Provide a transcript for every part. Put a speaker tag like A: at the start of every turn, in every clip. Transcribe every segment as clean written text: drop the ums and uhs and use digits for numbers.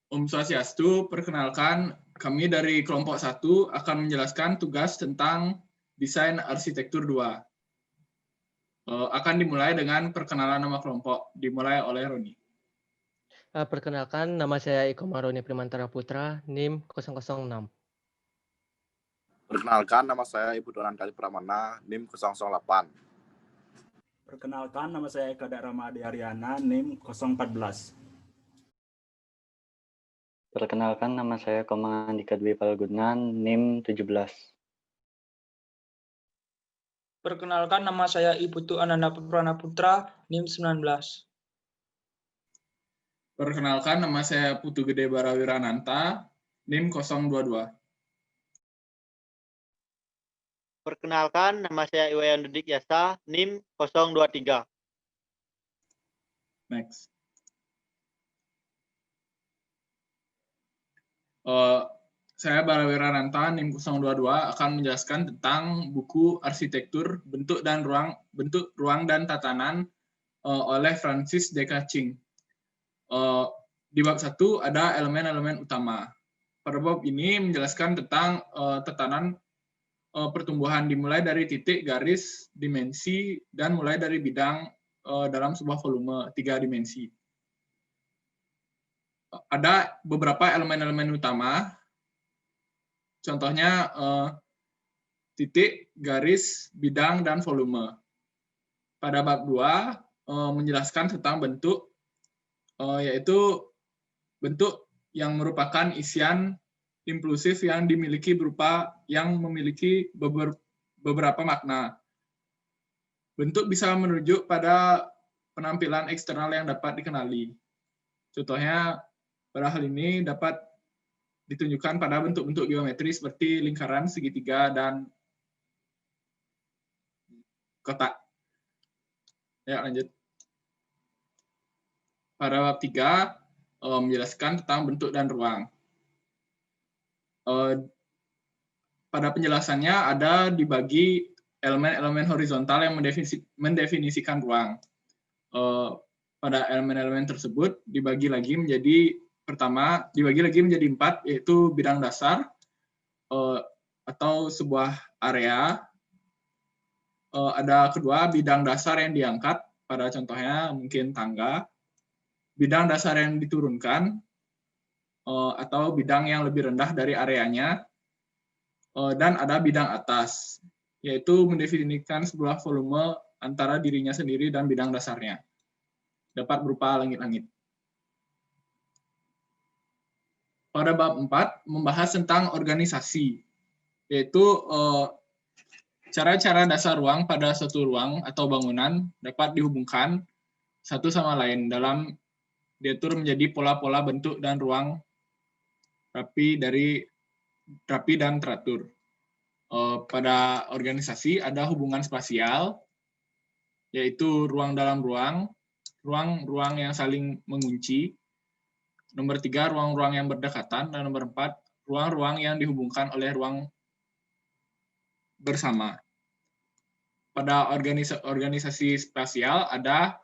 A: Om Swastiastu, perkenalkan kami dari kelompok 1 akan menjelaskan tugas tentang desain arsitektur 2. Akan dimulai dengan perkenalan nama kelompok, dimulai oleh Roni.
B: Perkenalkan, nama saya Iko Maroni Primantara Putra, NIM 006.
C: Perkenalkan, nama saya Ibu Donantali Pramana, NIM 008.
D: Perkenalkan, nama saya Eka Ramadi Aryana, NIM 014.
E: Perkenalkan, nama saya Komang Andika Dwi Palgunan, NIM 17.
F: Perkenalkan, nama saya Iputu Ananda Prana Putra, NIM 19.
A: Perkenalkan, nama saya Putu Gede Barawirananta, NIM 022.
G: Perkenalkan, nama saya Iwayan Dudik Yasa, NIM 023.
A: Next. Saya Barawirananta, NIM 022 akan menjelaskan tentang buku arsitektur bentuk ruang dan tatanan oleh Francis D. Kaching. Di bab 1 ada elemen-elemen utama. Pada bab ini menjelaskan tentang tatanan pertumbuhan dimulai dari titik, garis, dimensi, dan mulai dari bidang dalam sebuah volume 3 dimensi. Ada beberapa elemen-elemen utama, contohnya titik, garis, bidang, dan volume. Pada bab 2 menjelaskan tentang bentuk, yaitu bentuk yang merupakan isian impulsif yang memiliki beberapa makna. Bentuk bisa merujuk pada penampilan eksternal yang dapat dikenali. Contohnya, pada hal ini dapat ditunjukkan pada bentuk-bentuk geometri seperti lingkaran, segitiga, dan kotak. Ya, lanjut. Pada bab 3 menjelaskan tentang bentuk dan ruang. Pada penjelasannya ada dibagi elemen-elemen horizontal yang mendefinisikan ruang. Pada elemen-elemen tersebut dibagi lagi menjadi 4, yaitu bidang dasar atau sebuah area. Ada kedua, bidang dasar yang diangkat, pada contohnya mungkin tangga. Bidang dasar yang diturunkan, atau bidang yang lebih rendah dari areanya. Dan ada bidang atas, yaitu mendefinisikan sebuah volume antara dirinya sendiri dan bidang dasarnya. Dapat berupa langit-langit. Pada bab 4 membahas tentang organisasi, yaitu cara-cara dasar ruang pada suatu ruang atau bangunan dapat dihubungkan satu sama lain dalam diatur menjadi pola-pola bentuk dan ruang rapi dan teratur. Pada organisasi ada hubungan spasial, yaitu ruang dalam ruang, ruang-ruang yang saling mengunci. Nomor 3, ruang-ruang yang berdekatan. Dan nomor 4, ruang-ruang yang dihubungkan oleh ruang bersama. Pada organisasi spasial ada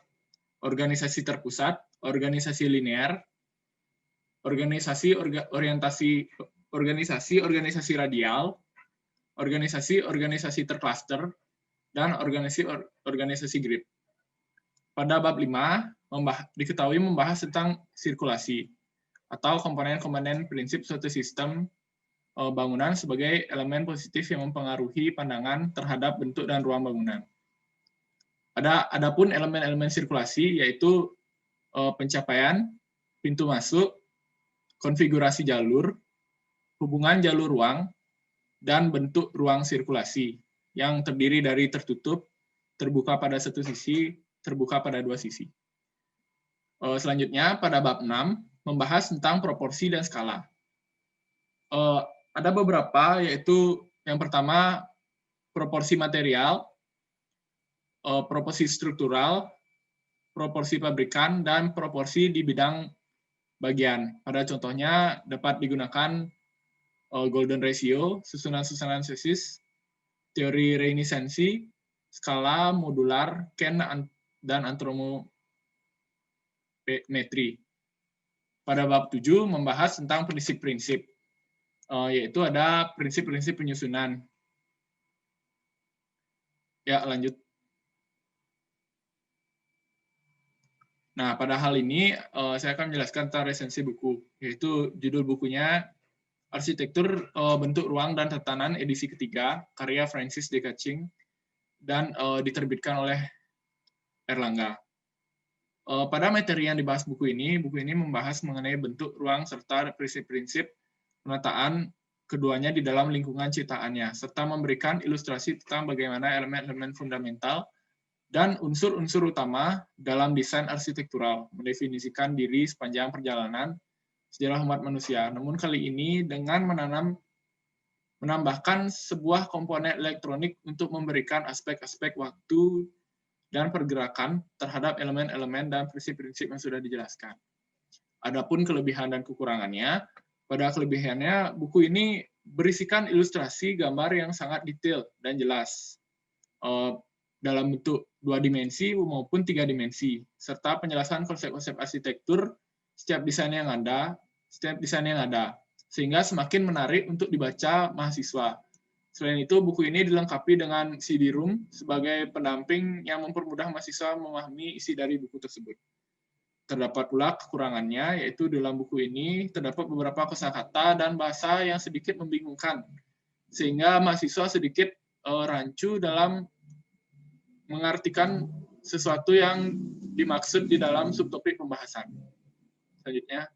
A: organisasi terpusat, organisasi linear, organisasi radial, organisasi tercluster, dan organisasi grid. Pada bab 5 diketahui membahas tentang sirkulasi atau komponen-komponen prinsip suatu sistem bangunan sebagai elemen positif yang mempengaruhi pandangan terhadap bentuk dan ruang bangunan. Adapun elemen-elemen sirkulasi yaitu pencapaian, pintu masuk, konfigurasi jalur, hubungan jalur ruang, dan bentuk ruang sirkulasi yang terdiri dari tertutup, terbuka pada satu sisi, terbuka pada dua sisi. Selanjutnya pada bab 6 membahas tentang proporsi dan skala. Ada beberapa, yaitu yang pertama proporsi material, proporsi struktural, proporsi pabrikan, dan proporsi di bidang bagian. Pada contohnya dapat digunakan golden ratio, susunan-susunan spesies, teori reminiscensi, skala modular, Ken, dan antropometri. pada bab 7 membahas tentang prinsip-prinsip, yaitu ada prinsip-prinsip penyusunan. Ya, lanjut. Nah, pada hal ini saya akan menjelaskan tentang resensi buku, yaitu judul bukunya Arsitektur Bentuk Ruang dan Tatanan edisi ketiga, karya Francis de Kaching, dan diterbitkan oleh Erlangga. Pada materi yang dibahas buku ini membahas mengenai bentuk ruang serta prinsip-prinsip penataan keduanya di dalam lingkungan ciptaannya, serta memberikan ilustrasi tentang bagaimana elemen-elemen fundamental dan unsur-unsur utama dalam desain arsitektural, mendefinisikan diri sepanjang perjalanan sejarah umat manusia. Namun kali ini dengan menambahkan sebuah komponen elektronik untuk memberikan aspek-aspek waktu dan pergerakan terhadap elemen-elemen dan prinsip-prinsip yang sudah dijelaskan. Adapun kelebihan dan kekurangannya, pada kelebihannya buku ini berisikan ilustrasi gambar yang sangat detail dan jelas dalam bentuk 2 dimensi maupun 3 dimensi, serta penjelasan konsep-konsep arsitektur setiap desain yang ada, sehingga semakin menarik untuk dibaca mahasiswa. Selain itu, buku ini dilengkapi dengan CD-ROM sebagai pendamping yang mempermudah mahasiswa memahami isi dari buku tersebut. Terdapat pula kekurangannya, yaitu dalam buku ini terdapat beberapa kosakata dan bahasa yang sedikit membingungkan, sehingga mahasiswa sedikit rancu dalam mengartikan sesuatu yang dimaksud di dalam subtopik pembahasan. Selanjutnya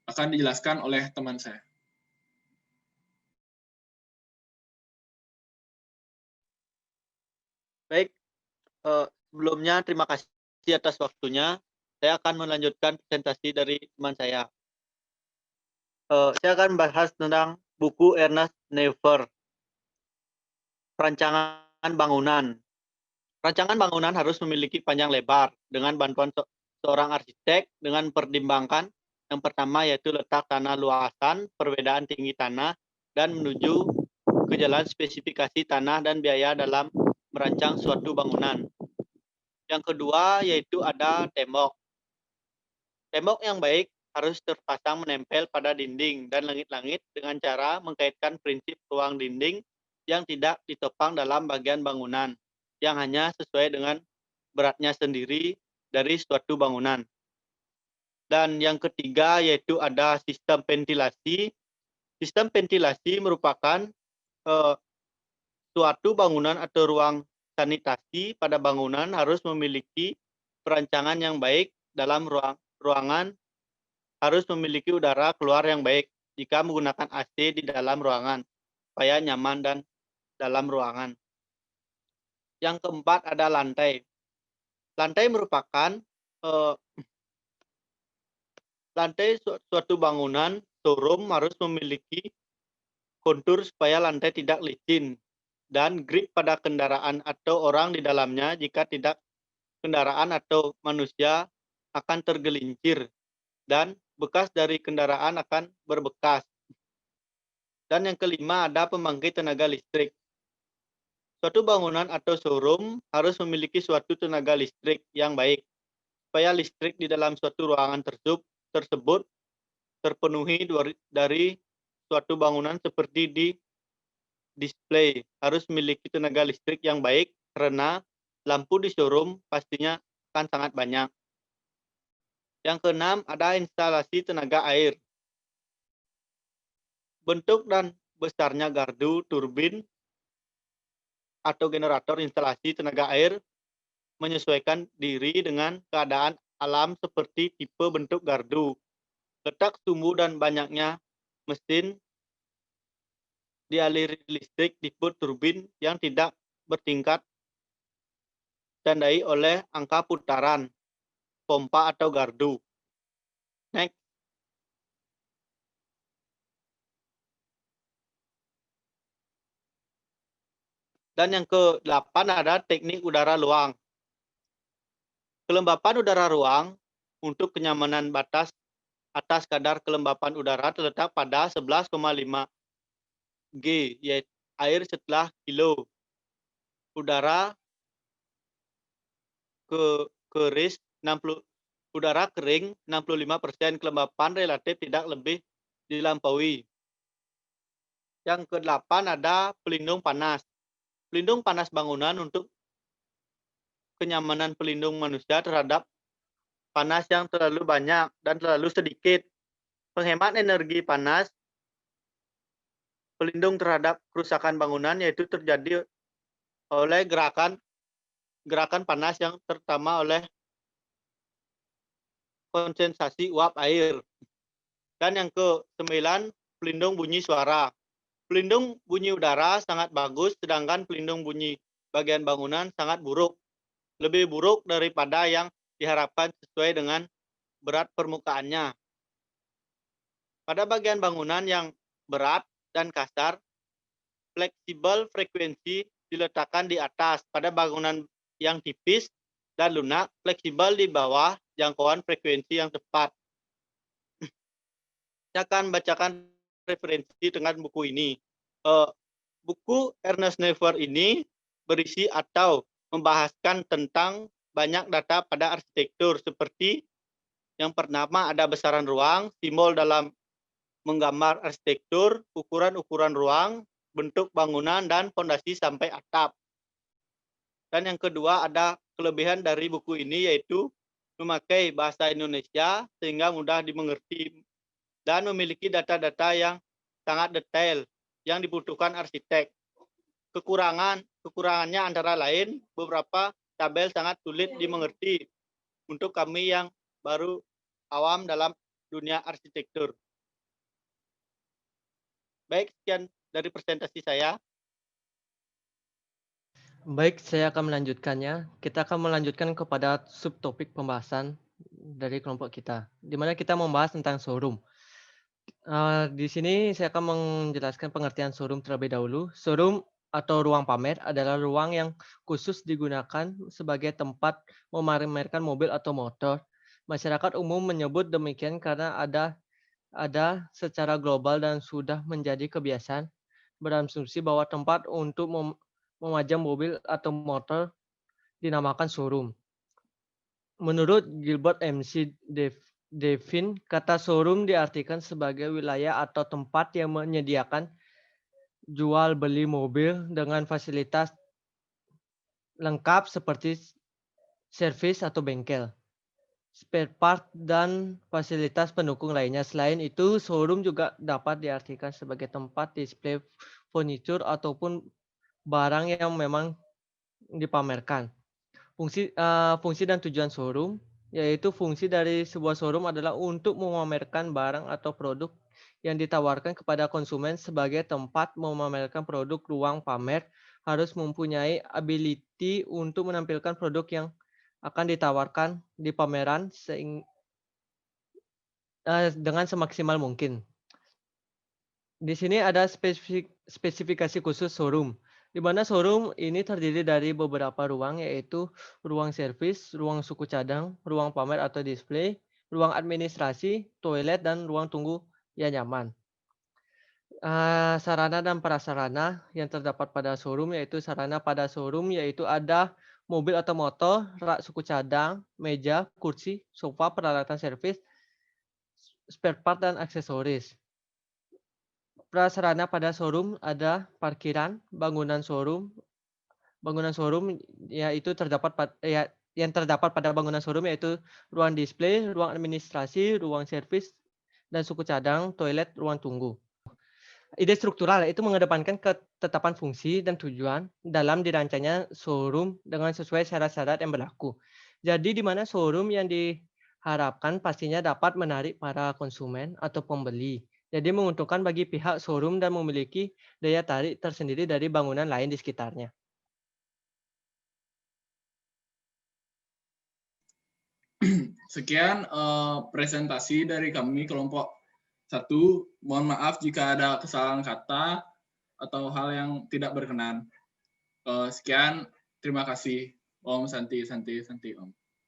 A: akan dijelaskan oleh teman saya.
G: Baik, sebelumnya terima kasih atas waktunya. Saya akan melanjutkan presentasi dari teman saya. Saya akan bahas tentang buku Ernest Never, Rancangan Bangunan. Rancangan bangunan harus memiliki panjang lebar dengan bantuan seorang arsitek dengan mempertimbangkan yang pertama yaitu letak tanah luasan, perbedaan tinggi tanah, dan menuju ke jalan spesifikasi tanah dan biaya dalam merancang suatu bangunan. Yang kedua yaitu ada tembok. Tembok yang baik harus terpasang menempel pada dinding dan langit-langit dengan cara mengkaitkan prinsip ruang dinding yang tidak ditopang dalam bagian bangunan, yang hanya sesuai dengan beratnya sendiri dari suatu bangunan. Dan yang ketiga yaitu ada sistem ventilasi. Sistem ventilasi merupakan suatu bangunan atau ruang sanitasi pada bangunan harus memiliki perancangan yang baik dalam ruangan, harus memiliki udara keluar yang baik jika menggunakan AC di dalam ruangan, supaya nyaman dan dalam ruangan. Yang keempat ada lantai. Lantai merupakan lantai suatu bangunan, showroom harus memiliki kontur supaya lantai tidak licin dan grip pada kendaraan atau orang di dalamnya. Jika tidak, kendaraan atau manusia akan tergelincir dan bekas dari kendaraan akan berbekas. Dan yang kelima ada pembangkit tenaga listrik. Suatu bangunan atau showroom harus memiliki suatu tenaga listrik yang baik supaya listrik di dalam suatu ruangan tersebut terpenuhi dari suatu bangunan seperti di display harus memiliki tenaga listrik yang baik karena lampu di showroom pastinya akan sangat banyak. Yang keenam ada instalasi tenaga air. Bentuk dan besarnya gardu, turbin, atau generator instalasi tenaga air menyesuaikan diri dengan keadaan alam seperti tipe bentuk gardu, letak sumbu dan banyaknya mesin dialiri listrik tipe turbin yang tidak bertingkat ditandai oleh angka putaran, pompa atau gardu. Next. Dan yang ke-8 ada teknik udara ruang. Kelembapan udara ruang untuk kenyamanan batas atas kadar kelembapan udara terletak pada 11,5 G, yaitu air setelah kilo. Udara keris 60 Udara kering 65%, kelembapan relatif tidak lebih dilampaui. Yang ke-8 ada pelindung panas. Pelindung panas bangunan untuk kenyamanan pelindung manusia terhadap panas yang terlalu banyak dan terlalu sedikit. Penghemat energi panas, pelindung terhadap kerusakan bangunan yaitu terjadi oleh gerakan panas yang terutama oleh kondensasi uap air. Dan yang ke-9, pelindung bunyi suara. Pelindung bunyi udara sangat bagus, sedangkan pelindung bunyi bagian bangunan sangat buruk. Lebih buruk daripada yang diharapkan sesuai dengan berat permukaannya. Pada bagian bangunan yang berat dan kasar, fleksibel frekuensi diletakkan di atas. Pada bangunan yang tipis dan lunak, fleksibel di bawah jangkauan frekuensi yang tepat. Saya akan bacakan referensi dengan buku ini. Buku Ernest Never ini berisi atau membahaskan tentang banyak data pada arsitektur, seperti yang pertama ada besaran ruang, simbol dalam menggambar arsitektur, ukuran-ukuran ruang, bentuk bangunan, dan fondasi sampai atap. Dan yang kedua ada kelebihan dari buku ini, yaitu memakai bahasa Indonesia sehingga mudah dimengerti dan memiliki data-data yang sangat detail yang dibutuhkan arsitek. Kekurangannya antara lain beberapa tabel sangat sulit dimengerti untuk kami yang baru awam dalam dunia arsitektur. Baik, sekian dari presentasi saya.
B: Baik, saya akan melanjutkannya. Kita akan melanjutkan kepada subtopik pembahasan dari kelompok kita, di mana kita membahas tentang showroom. Di sini saya akan menjelaskan pengertian showroom terlebih dahulu. Showroom atau ruang pamer adalah ruang yang khusus digunakan sebagai tempat memamerkan mobil atau motor. Masyarakat umum menyebut demikian karena ada secara global dan sudah menjadi kebiasaan berasumsi bahwa tempat untuk memajang mobil atau motor dinamakan showroom. Menurut Gilbert MC Devin, kata showroom diartikan sebagai wilayah atau tempat yang menyediakan jual beli mobil dengan fasilitas lengkap seperti servis atau bengkel, spare part, dan fasilitas pendukung lainnya. Selain itu, showroom juga dapat diartikan sebagai tempat display furniture ataupun barang yang memang dipamerkan. Fungsi dan tujuan showroom, yaitu fungsi dari sebuah showroom adalah untuk memamerkan barang atau produk yang ditawarkan kepada konsumen. Sebagai tempat memamerkan produk, ruang pamer harus mempunyai ability untuk menampilkan produk yang akan ditawarkan di pameran dengan semaksimal mungkin. Di sini ada spesifikasi khusus showroom, di mana showroom ini terdiri dari beberapa ruang, yaitu ruang servis, ruang suku cadang, ruang pamer atau display, ruang administrasi, toilet, dan ruang tunggu yang nyaman. Sarana dan prasarana yang terdapat pada showroom, yaitu sarana pada showroom yaitu ada mobil atau motor, rak suku cadang, meja, kursi, sofa, peralatan servis, spare part, dan aksesoris. Prasarana pada showroom ada parkiran, bangunan showroom yaitu yang terdapat pada bangunan showroom yaitu ruang display, ruang administrasi, ruang servis dan suku cadang, toilet, ruang tunggu. Ide struktural itu mengedepankan ketetapan fungsi dan tujuan dalam dirancangnya showroom dengan sesuai syarat-syarat yang berlaku. Jadi di mana showroom yang diharapkan pastinya dapat menarik para konsumen atau pembeli. Jadi menguntungkan bagi pihak showroom dan memiliki daya tarik tersendiri dari bangunan lain di sekitarnya.
A: Sekian presentasi dari kami kelompok 1. Mohon maaf jika ada kesalahan kata atau hal yang tidak berkenan. Sekian, terima kasih. Om Santi Santi Santi Om.